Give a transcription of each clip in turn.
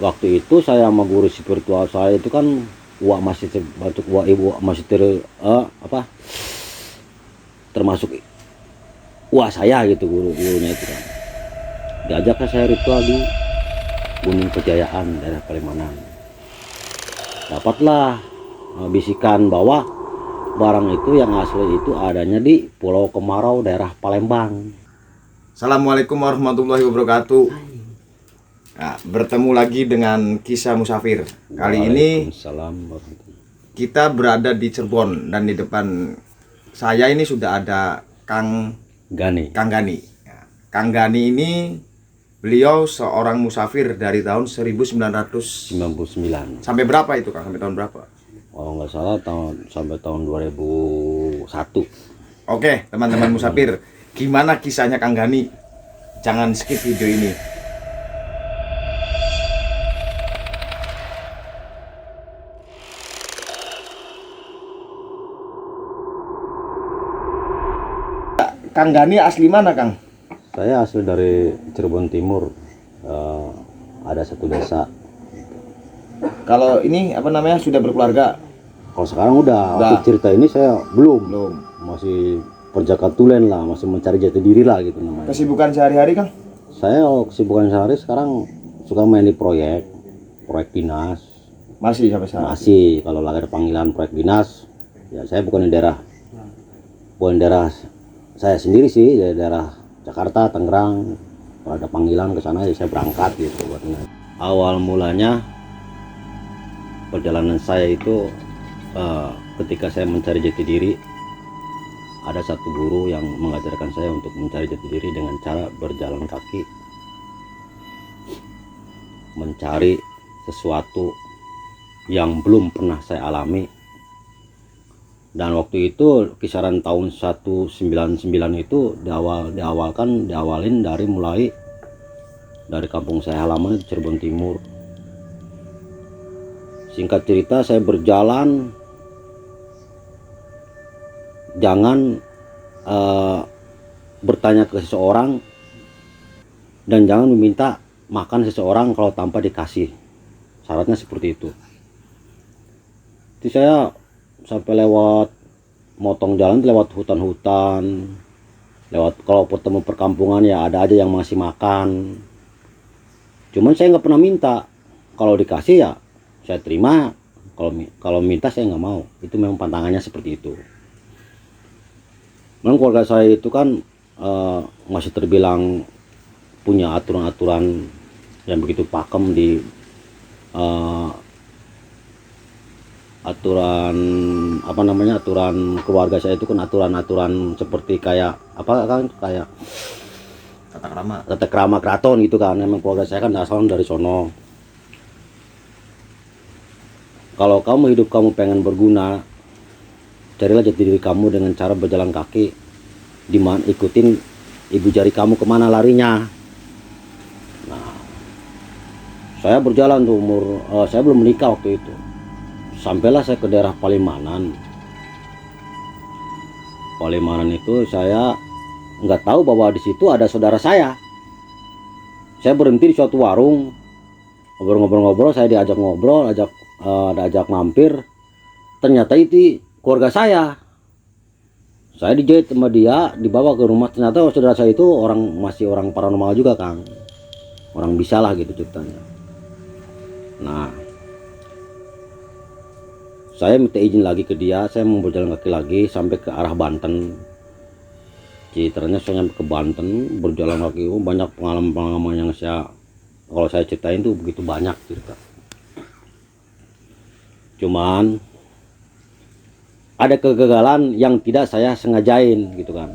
Waktu itu saya sama guru spiritual saya itu kan wak masih termasuk wak ibu masih termasuk wak saya gitu, gurunya itu kan. Diajaknya saya ritual di Gunung Kejayaan, daerah Palimanan. Dapatlah bisikan bahwa barang itu yang asli itu adanya di Pulau Kemarau, daerah Palembang. Assalamualaikum warahmatullahi wabarakatuh. Nah, bertemu lagi dengan Kisah Musafir. Kali ini kita berada di Cirebon dan di depan saya ini sudah ada Kang Gani. Nah, Kang Gani ini beliau seorang musafir dari tahun 1999. Sampai berapa itu, Kang? Sampai tahun berapa? Oh, nggak salah sampai tahun 2001. Oke, teman-teman musafir, gimana kisahnya Kang Gani? Jangan skip video ini. Kang Gani asli mana, Kang? Saya asli dari Cirebon Timur. Ada satu desa. Kalau ini apa namanya, sudah berkeluarga? Kalau sekarang udah. Waktu cerita ini saya belum. Masih perjaka tulen lah, masih mencari jati diri lah gitu namanya. Kesibukan sehari-hari, Kang? Saya kesibukan sehari sekarang suka main di proyek dinas. Masih sampai sekarang? Masih. Kalau lagi ada panggilan proyek dinas, ya saya bukan di daerah saya sendiri sih, dari daerah Jakarta, Tangerang. Kalau ada panggilan ke sana ya saya berangkat gitu. Awal mulanya perjalanan saya itu ketika saya mencari jati diri, ada satu guru yang mengajarkan saya untuk mencari jati diri dengan cara berjalan kaki, mencari sesuatu yang belum pernah saya alami. Dan waktu itu kisaran tahun 199 itu diawalin dari kampung saya halaman itu Cirebon Timur. Singkat cerita, saya berjalan, jangan bertanya ke seseorang dan jangan meminta makan seseorang kalau tanpa dikasih. Syaratnya seperti itu. Jadi saya sampai lewat motong jalan, lewat hutan-hutan, lewat kalau ketemu perkampungan ya ada aja yang masih makan. Cuman saya nggak pernah minta. Kalau dikasih ya saya terima, kalau minta saya nggak mau. Itu memang pantangannya seperti itu. Memang keluarga saya itu kan masih terbilang punya aturan-aturan yang begitu pakem di aturan keluarga saya itu kan aturan seperti kayak kayak tata krama keraton gitu kan. Memang keluarga saya kan asalnya dari sono. Kalau hidup kamu pengen berguna, carilah jati diri kamu dengan cara berjalan kaki, ikutin ibu jari kamu kemana larinya. Nah, saya berjalan tuh saya belum menikah waktu itu. Sampailah saya ke daerah Palimanan itu saya nggak tahu bahwa di situ ada saudara saya. Saya berhenti di suatu warung, ngobrol-ngobrol, saya diajak ngobrol, diajak mampir. Ternyata itu keluarga saya. Saya dijahit sama dia, dibawa ke rumah. Ternyata saudara saya itu masih orang paranormal juga, Kang. Orang bisa lah gitu ceritanya. Nah, saya minta izin lagi ke dia, saya mau berjalan kaki lagi sampai ke arah Banten. Ceritanya saya nyampe ke Banten, berjalan kaki, banyak pengalaman yang kalau saya ceritain tuh begitu banyak cerita. Cuman ada kegagalan yang tidak saya sengajain gitu kan.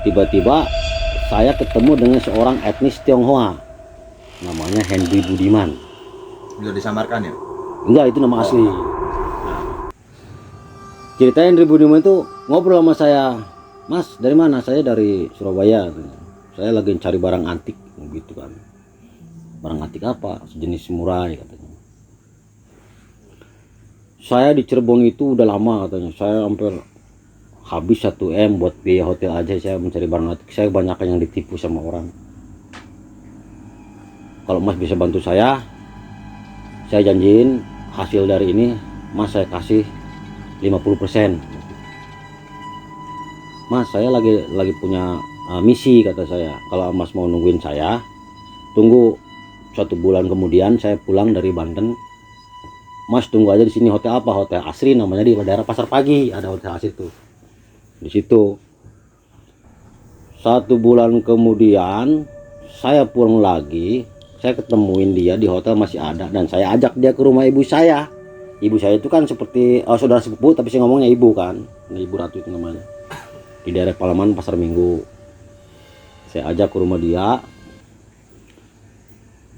Tiba-tiba saya ketemu dengan seorang etnis Tionghoa, namanya Henry Budiman. Sudah disamarkan ya? Enggak, itu nama asli. Nah, ceritanya Henry Budiman itu ngobrol sama saya, "Mas, dari mana?" "Saya dari Surabaya. Saya lagi cari barang antik," gitu kan. "Barang antik apa?" "Sejenis murai," katanya. "Saya di Cirebon itu udah lama," katanya. "Saya hampir habis 1 M buat biaya hotel aja, saya mencari barang antik. Saya banyak yang ditipu sama orang." kalau Mas bisa bantu saya janjiin hasil dari ini Mas saya kasih 50%. Mas saya lagi punya misi, kata saya. Kalau Mas mau nungguin saya, tunggu 1 bulan kemudian saya pulang dari Banten. Mas tunggu aja di sini. Hotel apa? Hotel Asri namanya, di daerah Pasar Pagi ada Hotel Asri tuh. Di situ 1 bulan kemudian saya pulang lagi, saya ketemuin dia di hotel masih ada, dan saya ajak dia ke rumah ibu saya. Ibu saya itu kan seperti saudara sepupu, tapi saya ngomongnya ibu kan, Ibu Ratu itu namanya, di daerah Palaman Pasar Minggu. Saya ajak ke rumah dia.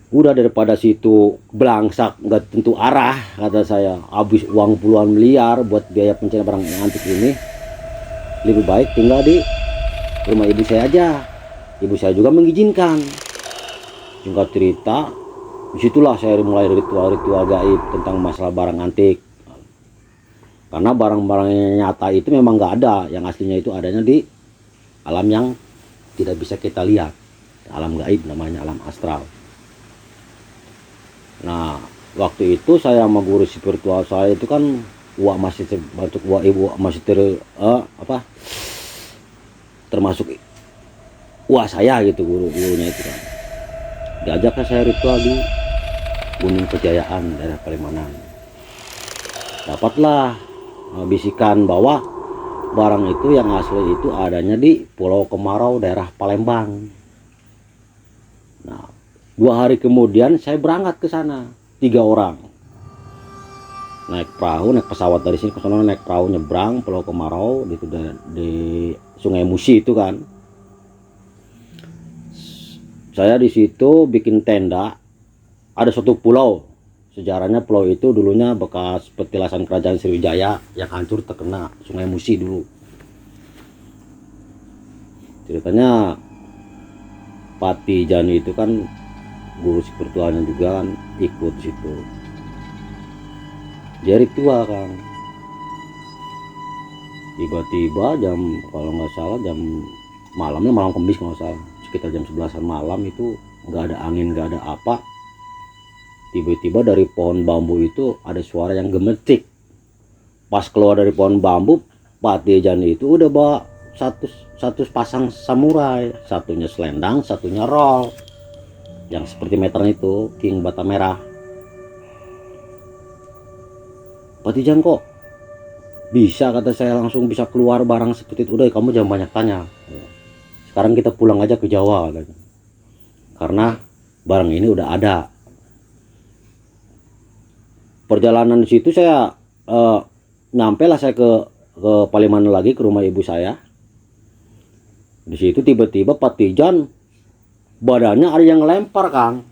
Udah daripada situ belangsak nggak tentu arah, kata saya, habis uang puluhan miliar buat biaya pencarian barang antik ini, lebih baik tinggal di rumah ibu saya aja. Ibu saya juga mengizinkan. Singkat cerita, disitulah saya mulai ritual-ritual gaib tentang masalah barang antik. Karena barang-barang yang nyata itu memang nggak ada, yang aslinya itu adanya di alam yang tidak bisa kita lihat, alam gaib namanya, alam astral. Nah, waktu itu saya sama guru spiritual saya itu kan masih termasuk ibu masih termasuk saya gitu, gurunya itu kan. Diajaknya saya ritual di Gunung Kejayaan, daerah Palimanan. Dapatlah bisikan bahwa barang itu yang asli itu adanya di Pulau Kemarau, daerah Palembang. Nah, 2 hari kemudian saya berangkat ke sana, 3 orang. Naik perahu, naik pesawat dari sini ke sana, naik perahu nyebrang Pulau Kemarau di Sungai Musi itu kan. Saya di situ bikin tenda. Ada suatu pulau. Sejarahnya pulau itu dulunya bekas petilasan kerajaan Sriwijaya yang hancur terkena Sungai Musi dulu. Ceritanya Pati Jani itu kan guru spiritualnya juga kan ikut situ. Dia ritual kan. Tiba-tiba kalau nggak salah malam Kamis kalau nggak salah, sekitar jam 11-an malam itu, nggak ada angin, nggak ada apa. Tiba-tiba dari pohon bambu itu ada suara yang gemetik. Pas keluar dari pohon bambu, Pati Jani itu udah bawa satu pasang samurai, satunya selendang, satunya roll, yang seperti meteran itu, King Bata Merah. Patijan kok bisa, kata saya, langsung bisa keluar barang seperti itu. Udah, kamu jangan banyak tanya, sekarang kita pulang aja ke Jawa, katanya. Karena barang ini udah ada. Perjalanan di situ saya nyampe lah saya ke Palimanan lagi, ke rumah ibu saya. Di situ tiba-tiba Patijan badannya ada yang ngelempar, Kang.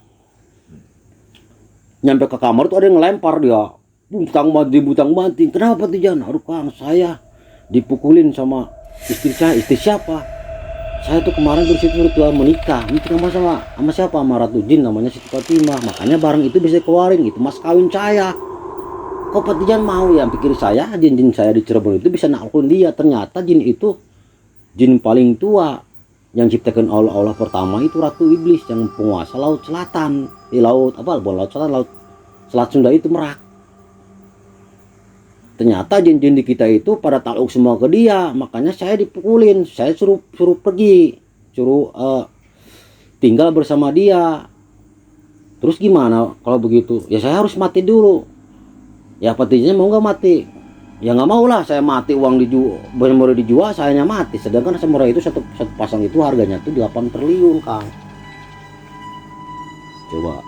Nyampe ke kamar tuh ada yang ngelempar dia. Butang banting. Kenapa Patijan? Aduh Kang, saya dipukulin sama istri saya. Istri siapa? Saya tuh kemarin dari situ ritual menikah sama siapa? Sama Ratu Jin, namanya Siti Fatimah. Makanya barang itu bisa keluarin, itu mas kawin saya. Kok Patijan mau ya? Pikir saya jin saya di Cirebon itu bisa naklin dia. Ternyata jin itu jin paling tua yang ciptakan Allah pertama itu Ratu Iblis, yang penguasa Laut Selatan. Di laut apa? Bukan Laut Selatan, Laut Selat Sunda itu, Merak. Ternyata jin-jin di kita itu pada takluk semua ke dia. Makanya saya dipukulin. Saya suruh pergi, tinggal bersama dia. Terus gimana kalau begitu? Ya saya harus mati dulu. Ya Patijannya mau nggak mati? Ya nggak mau lah saya mati, uang dijual, sayanya mati. Sedangkan samurai itu satu pasang itu harganya tuh 8 triliun, Kang. Coba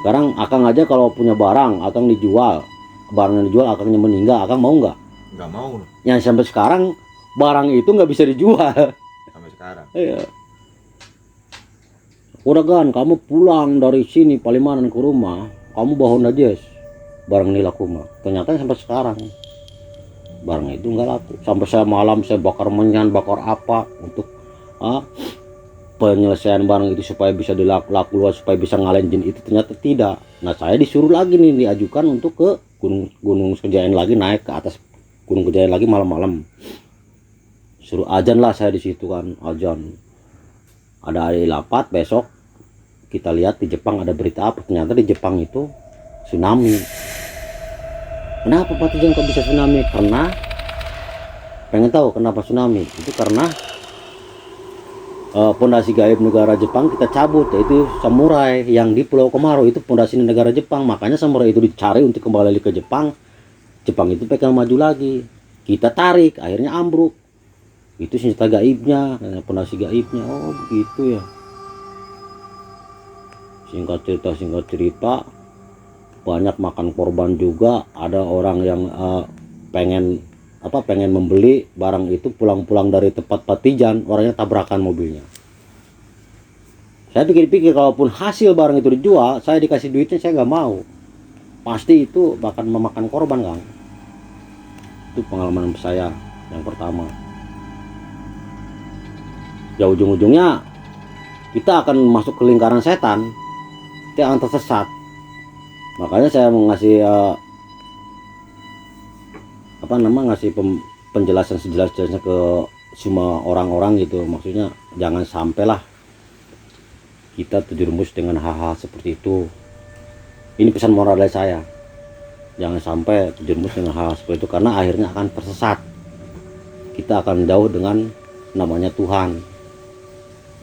sekarang Akang aja kalau punya barang, Akang dijual, barang yang dijual Akangnya meninggal, Akang mau nggak? Nggak mau. Yang sampai sekarang barang itu nggak bisa dijual Sampai sekarang. iya. Udah kan, kamu pulang dari sini Palimanan ke rumah, kamu bohong aja barang ini laku mah. Ternyata sampai sekarang barang itu nggak laku. Sampai saya malam saya bakar menyan, bakar apa untuk penyelesaian barang itu supaya bisa laku luas, supaya bisa ngalahin jin itu. Ternyata tidak. Nah saya disuruh lagi nih, diajukan untuk ke Gunung Kejayaan lagi, naik ke atas Gunung Kejayaan lagi malam-malam. Suruh ajan lah saya di situ kan, ajan. Ada hari lapat besok kita lihat di Jepang ada berita apa, ternyata di Jepang itu tsunami. Kenapa Pak Tijan kok bisa tsunami? Karena pengen tahu kenapa tsunami? Itu karena pondasi gaib negara Jepang kita cabut, yaitu samurai yang di Pulau Komaru itu pondasi negara Jepang. Makanya samurai itu dicari untuk kembali ke Jepang. Jepang itu pengen maju lagi, kita tarik, akhirnya ambruk. Itu senjata gaibnya, pondasi gaibnya. Oh begitu ya. Singkat cerita banyak makan korban juga. Ada orang yang pengen membeli barang itu, pulang-pulang dari tempat Pak Tijan, orangnya tabrakan mobilnya. Saya pikir-pikir kalaupun hasil barang itu dijual, saya dikasih duitnya, saya nggak mau. Pasti itu bahkan memakan korban, Kang. Itu pengalaman saya yang pertama. Ya ujung-ujungnya kita akan masuk ke lingkaran setan, kita akan tersesat. Makanya saya mau ngasih ngasih penjelasan sejelas-jelasnya ke semua orang-orang gitu. Maksudnya jangan sampailah kita terjerumus dengan hal-hal seperti itu. Ini pesan moral dari saya, jangan sampai terjerumus dengan hal seperti itu, karena akhirnya akan tersesat. Kita akan jauh dengan namanya Tuhan.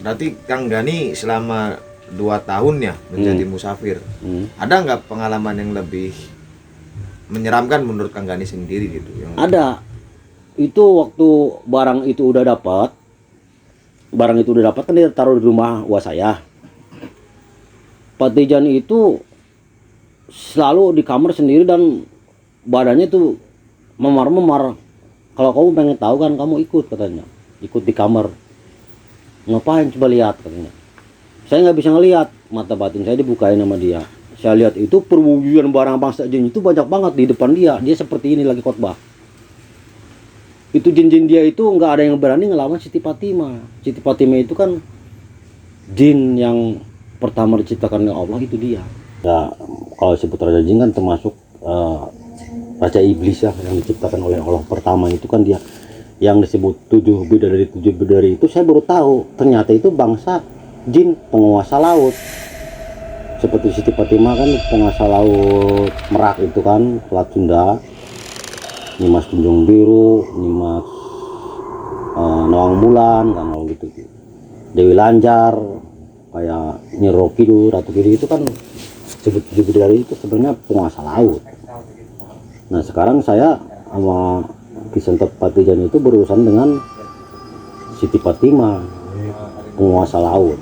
Berarti Kang Gani selama 2 tahun ya menjadi musafir, ada nggak pengalaman yang lebih menyeramkan menurut Kang Gani sendiri gitu? Ada. Itu waktu barang itu udah dapat kan dia taruh di rumah wah saya. Pak Tijan itu selalu di kamar sendiri dan badannya itu memar-memar. Kalau kamu pengen tahu kan kamu ikut, katanya. Ikut di kamar. Ngapain, coba lihat, katanya. Saya nggak bisa ngelihat, mata batin saya dibukain sama dia. Saya lihat itu perwujudan barang bangsa jin itu banyak banget di depan dia. Dia seperti ini lagi khotbah. Itu jin-jin dia itu nggak ada yang berani ngelawan Siti Fatimah. Siti Fatimah itu kan jin yang pertama diciptakan oleh Allah, itu dia. Ya, kalau sebut raja jin kan termasuk raja iblis ya, yang diciptakan oleh Allah pertama itu kan dia. Yang disebut 7 bidadari itu saya baru tahu ternyata itu bangsa jin penguasa laut. Seperti Siti Fatimah kan penguasa laut Merak itu kan, Selat Sunda. Nimas Tunjung Biru, Nimas Nawang Bulan kan, kalau gitu. Dewi Lanjar, kayak Nyi Rokidu, Ratu Kidul itu kan sebut 7 bidadari itu sebenarnya penguasa laut. Nah sekarang saya sama Kisan Pak Tijan itu berurusan dengan Siti Fatimah, penguasa laut.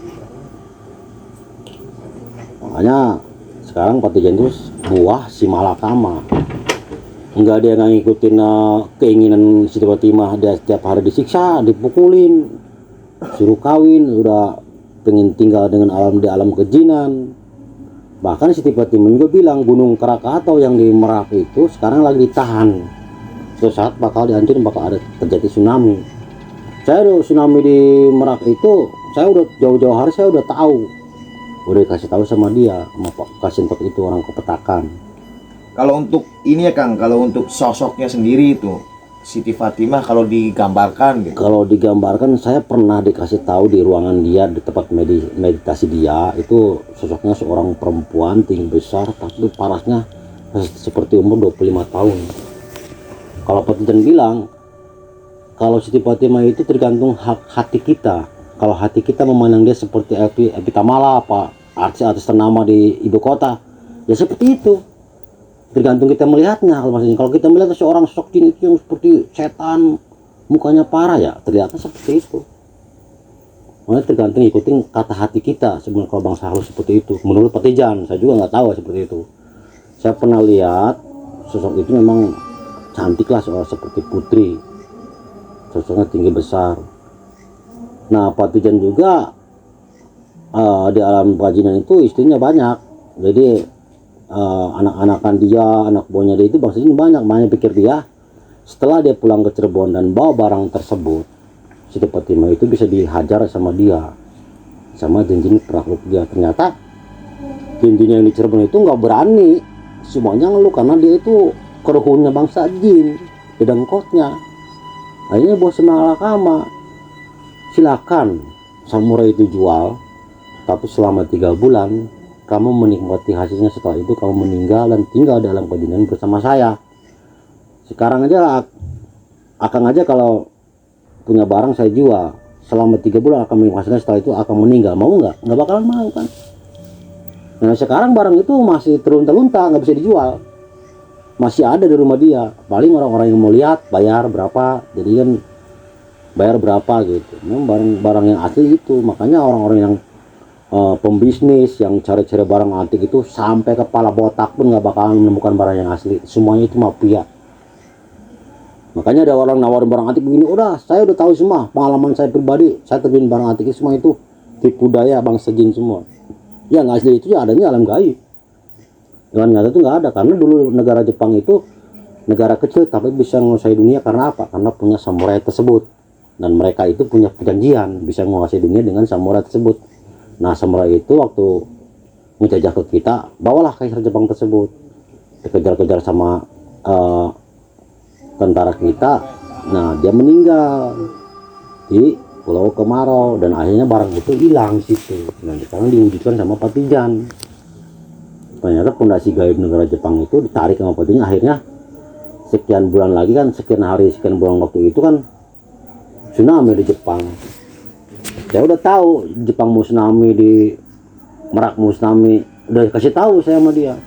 Makanya sekarang Pak Tijan itu buah si malakama. Enggak ada yang ngikutin keinginan Siti Fatimah. Dia setiap hari disiksa, dipukulin, suruh kawin, udah pengen tinggal dengan alam di alam kejinan. Bahkan Siti Fatimah juga bilang Gunung Krakatau yang di Merak itu sekarang lagi ditahan. Suatu saat bakal dihancurin, bakal ada terjadi tsunami. Saya udah tsunami di Merak itu, saya udah jauh-jauh hari saya udah tahu. Udah dikasih tahu sama dia, sama Pak Kasintok itu, orang kepetakan. Kalau untuk ini ya Kang, kalau untuk sosoknya sendiri itu Siti Fatimah kalau digambarkan gitu. Kalau digambarkan, saya pernah dikasih tahu di ruangan dia, di tempat meditasi dia, itu sosoknya seorang perempuan tinggi besar, tapi parasnya seperti umur 25 tahun. Kalau Pak Tijan bilang, kalau Siti Fatimah itu tergantung hati kita. Kalau hati kita memandang dia seperti Evi Tamala, apa artis-artis ternama di ibu kota, ya seperti itu. Tergantung kita melihatnya. Kalau kita melihat seorang sosok jin itu yang seperti setan, mukanya parah, ya terlihatnya seperti itu. Makanya tergantung ikutin kata hati kita. Sebenarnya kalau bangsa halus seperti itu, menurut Pak Tijan, saya juga nggak tahu seperti itu. Saya pernah lihat sosok itu memang cantik lah, soal seperti putri, sosoknya tinggi besar. Nah Pak Tijan juga di alam kejinan itu istrinya banyak. Jadi anak-anakan dia, anak buahnya dia itu bangsa jin banyak. Makanya pikir dia setelah dia pulang ke Cirebon dan bawa barang tersebut, Siti Fatimah itu bisa dihajar sama dia, sama jin-jin perakruk dia. Ternyata jin-jin yang di Cirebon itu nggak berani semuanya ngeluh, karena dia itu keruhunnya bangsa jin, dedengkotnya. Akhirnya buat semalakama, silakan samurai itu jual, tapi selama 3 bulan kamu menikmati hasilnya, setelah itu kamu meninggal dan tinggal dalam kedinginan bersama saya. Sekarang aja Akang aja kalau punya barang saya jual, selama 3 bulan akan menikmati hasilnya, setelah itu akan meninggal. Mau nggak? Nggak bakalan mau kan. Nah sekarang barang itu masih terlunta-lunta, nggak bisa dijual, masih ada di rumah dia. Paling orang-orang yang mau lihat bayar berapa, jadi kan bayar berapa gitu. Memang barang-barang yang asli itu. Makanya orang-orang yang pembisnis yang cari-cari barang antik itu sampai kepala botak pun nggak bakalan menemukan barang yang asli. Semuanya itu mafia. Makanya ada orang nawarin barang antik begini, udah saya udah tahu semua, pengalaman saya pribadi, saya terbitin barang antik semua itu tipu daya bangsa jin semua. Ya nggak asli itu ya adanya alam gaib. Dengan nyata itu nggak ada, karena dulu negara Jepang itu negara kecil tapi bisa menguasai dunia karena apa? Karena punya samurai tersebut, dan mereka itu punya perjanjian bisa menguasai dunia dengan samurai tersebut. Nah samurai itu waktu menjajah ke kita, bawalah kaisar Jepang tersebut, dikejar-kejar sama tentara kita. Nah dia meninggal di Pulau Kemarau dan akhirnya barang itu hilang di situ. Dan sekarang diwujudkan sama Patijan. Ternyata pondasi gaib negara Jepang itu ditarik sama Patijan. Akhirnya sekian bulan lagi kan, sekian hari sekian bulan waktu itu kan tsunami di Jepang. Saya udah tahu Jepang mau tsunami, di Merak mau tsunami, udah kasih tahu saya sama dia.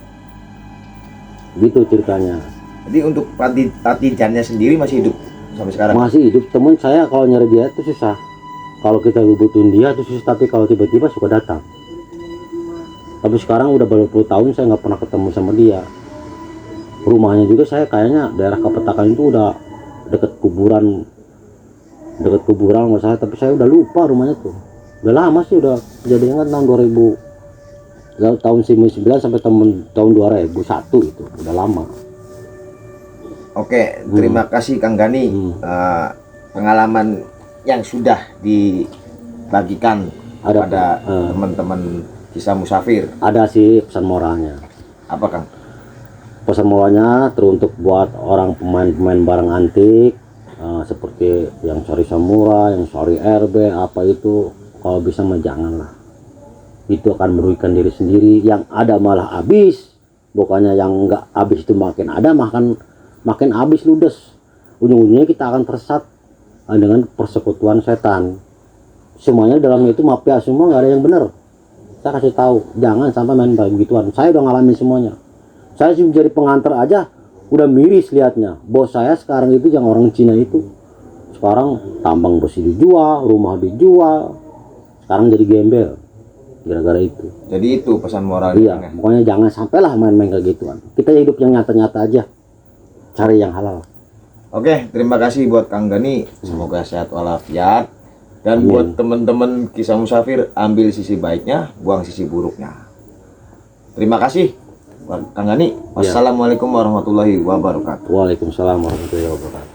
Gitu ceritanya. Jadi untuk Patijannya sendiri masih hidup sampai sekarang? Masih hidup. Temen saya kalau nyari dia itu susah. Kalau kita butuhin dia itu susah, tapi kalau tiba-tiba suka datang. Tapi sekarang udah berpuluh tahun saya nggak pernah ketemu sama dia. Rumahnya juga saya kayaknya daerah Kapetakan itu udah deket kuburan nggak salah, tapi saya udah lupa rumahnya tuh. Udah lama sih, udah kejadian kan tahun 2000, tahun 1999 sampai tahun 2001 itu udah lama. Oke, terima kasih Kang Gani. Pengalaman yang sudah dibagikan kepada teman-teman kisah musafir. Ada sih pesan moralnya. Apa Kang? Pesan moralnya teruntuk buat orang pemain barang antik, seperti yang cari samurai, yang cari RB, apa itu, kalau bisa mah janganlah. Itu akan merugikan diri sendiri. Yang ada malah habis. Bukannya yang nggak habis itu makin ada, makin habis ludes. Ujung-ujungnya kita akan tersesat dengan persekutuan setan. Semuanya dalam itu mafia semua, nggak ada yang benar. Saya kasih tahu, jangan sampai main begituan. Saya udah ngalamin semuanya. Saya sih menjadi pengantar aja udah miris liatnya. Bos saya sekarang itu yang orang Cina itu, sekarang tambang besi dijual, rumah dijual, sekarang jadi gembel gara-gara itu. Jadi itu pesan moral. Iya, pokoknya jangan sampailah main-main kayak gituan. Kita hidup yang nyata-nyata aja, cari yang halal. Oke, terima kasih buat Kang Gani. Semoga sehat walafiat. Dan Amin. buat teman-teman kisah musafir, ambil sisi baiknya, buang sisi buruknya. Terima kasih buat Kang Gani. Wassalamualaikum warahmatullahi wabarakatuh. Waalaikumsalam warahmatullahi wabarakatuh.